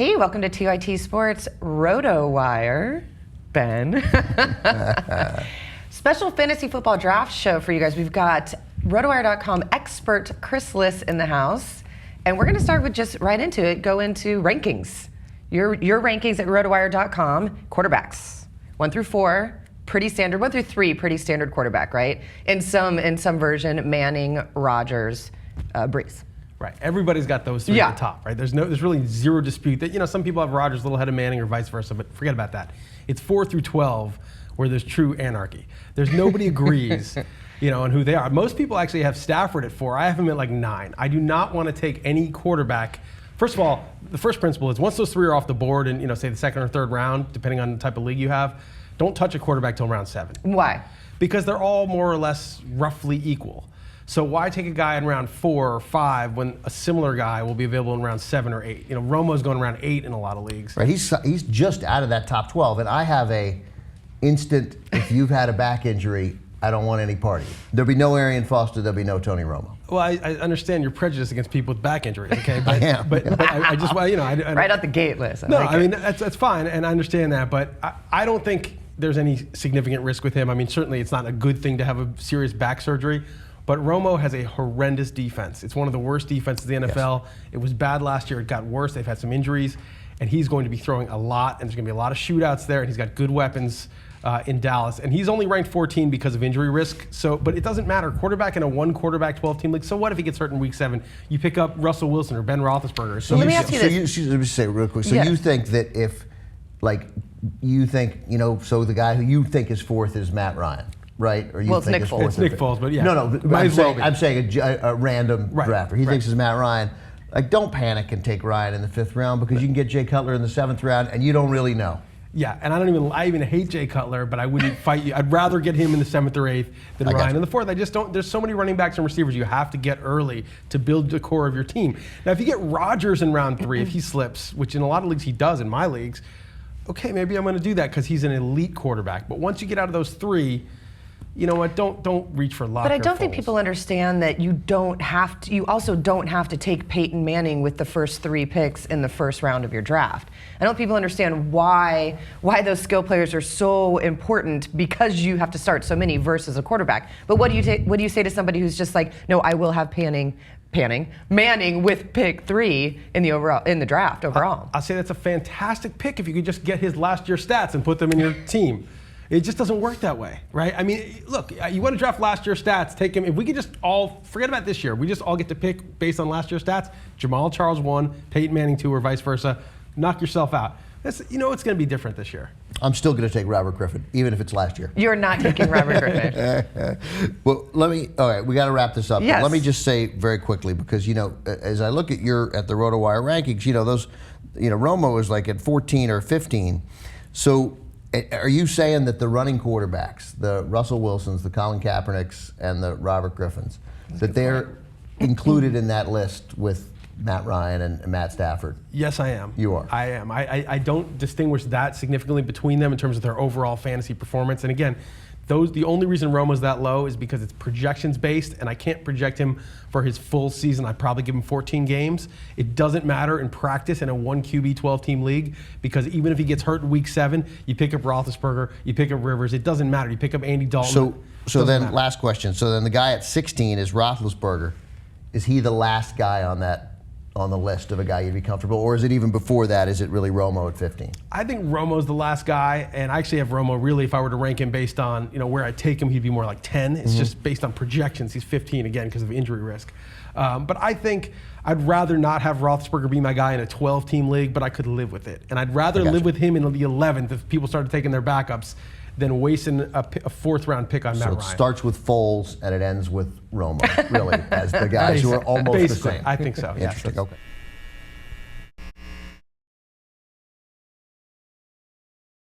Hey, welcome to TYT Sports RotoWire. Ben. Special fantasy football draft show for you guys. We've got RotoWire.com expert Chris Liss in the house. And we're going to start with just right into it, go into rankings. Your rankings at RotoWire.com, quarterbacks. 1 through 4, pretty standard. 1 through 3, pretty standard quarterback, right? In some version, Manning, Rodgers, Brees. Right. Everybody's got those three at the top, right? There's really zero dispute that, some people have Rodgers a little ahead of Manning or vice versa, but forget about that. It's 4 through 12 where there's true anarchy. There's nobody agrees, on who they are. Most people actually have Stafford at 4. I have him at like 9. I do not want to take any quarterback. First of all, the first principle is once those 3 are off the board and, say the second or third round, depending on the type of league you have, don't touch a quarterback till round 7. Why? Because they're all more or less roughly equal. So why take a guy in round 4 or 5 when a similar guy will be available in round 7 or 8? Romo's going around 8 in a lot of leagues. Right, he's just out of that top 12, and I have a instant, if you've had a back injury, I don't want any party. There'll be no Arian Foster, there'll be no Tony Romo. Well, I understand your prejudice against people with back injuries, okay? But, I am. But I just, right out the gate, Liz. That's fine, and I understand that, but I don't think there's any significant risk with him. Certainly it's not a good thing to have a serious back surgery. But Romo has a horrendous defense. It's one of the worst defenses in the NFL. Yes. It was bad last year. It got worse. They've had some injuries. And he's going to be throwing a lot. And there's going to be a lot of shootouts there. And he's got good weapons in Dallas. And he's only ranked 14 because of injury risk. But it doesn't matter. Quarterback in a 1-quarterback 12-team league. So what if he gets hurt in week 7? You pick up Russell Wilson or Ben Roethlisberger. So let me ask you this. Let me say real quick. So you think that if, so the guy who you think is 4th is Matt Ryan? Right? Or you it's Nick Foles. It's Nick Foles, but yeah. No, I'm saying a random drafter. He thinks it's Matt Ryan. Don't panic and take Ryan in the 5th round because you can get Jay Cutler in the 7th round and you don't really know. Yeah, and I even hate Jay Cutler, but I wouldn't fight you. I'd rather get him in the 7th or 8th than Ryan in the 4th. I just don't. There's so many running backs and receivers you have to get early to build the core of your team. Now, if you get Rodgers in round 3, if he slips, which in a lot of leagues he does, in my leagues, okay, maybe I'm going to do that because he's an elite quarterback. But once you get out of those 3. You know what? Don't reach for Luck. But I don't think people understand that you don't have to. You also don't have to take Peyton Manning with the first 3 picks in the first round of your draft. I don't think people understand why those skill players are so important because you have to start so many versus a quarterback. But what do you say to somebody who's just like, no, I will have Manning with pick 3 in the draft overall? I'll say that's a fantastic pick if you could just get his last year stats and put them in your team. It just doesn't work that way, right? Look, you want to draft last year's stats, take him. If we could just all, forget about this year, we just all get to pick based on last year's stats, Jamal Charles 1, Peyton Manning 2, or vice versa, knock yourself out. It's going to be different this year. I'm still going to take Robert Griffin, even if it's last year. You're not taking Robert Griffin. Well, all right, we got to wrap this up. Yes. Let me just say very quickly, because, as I look at the RotoWire rankings, those, Romo is like at 14 or 15. So, are you saying that the running quarterbacks, the Russell Wilsons, the Colin Kaepernicks, and the Robert Griffins, that they're included in that list with Matt Ryan and Matt Stafford? Yes, I am. You are? I am. I don't distinguish that significantly between them in terms of their overall fantasy performance. And again, the only reason Romo's that low is because it's projections based, and I can't project him for his full season. I'd probably give him 14 games. It doesn't matter in practice in a 1 QB 12-team league because even if he gets hurt in week 7, you pick up Roethlisberger, you pick up Rivers. It doesn't matter. You pick up Andy Dalton. So then, last question. So then the guy at 16 is Roethlisberger. Is he the last guy on the list of a guy you'd be comfortable, or is it even before that? Is it really Romo at 15? I think Romo's the last guy, and I actually have Romo really, if I were to rank him based on where I take him, he'd be more like 10. It's just based on projections. He's 15 again because of injury risk. But I think I'd rather not have Roethlisberger be my guy in a 12-team league, but I could live with it. And I'd rather live with him in the 11th if people started taking their backups than wasting a 4th-round pick on Matt Ryan. So it starts with Foles and it ends with Romo, really, as the guys who are almost the same. I think so. Interesting. Okay.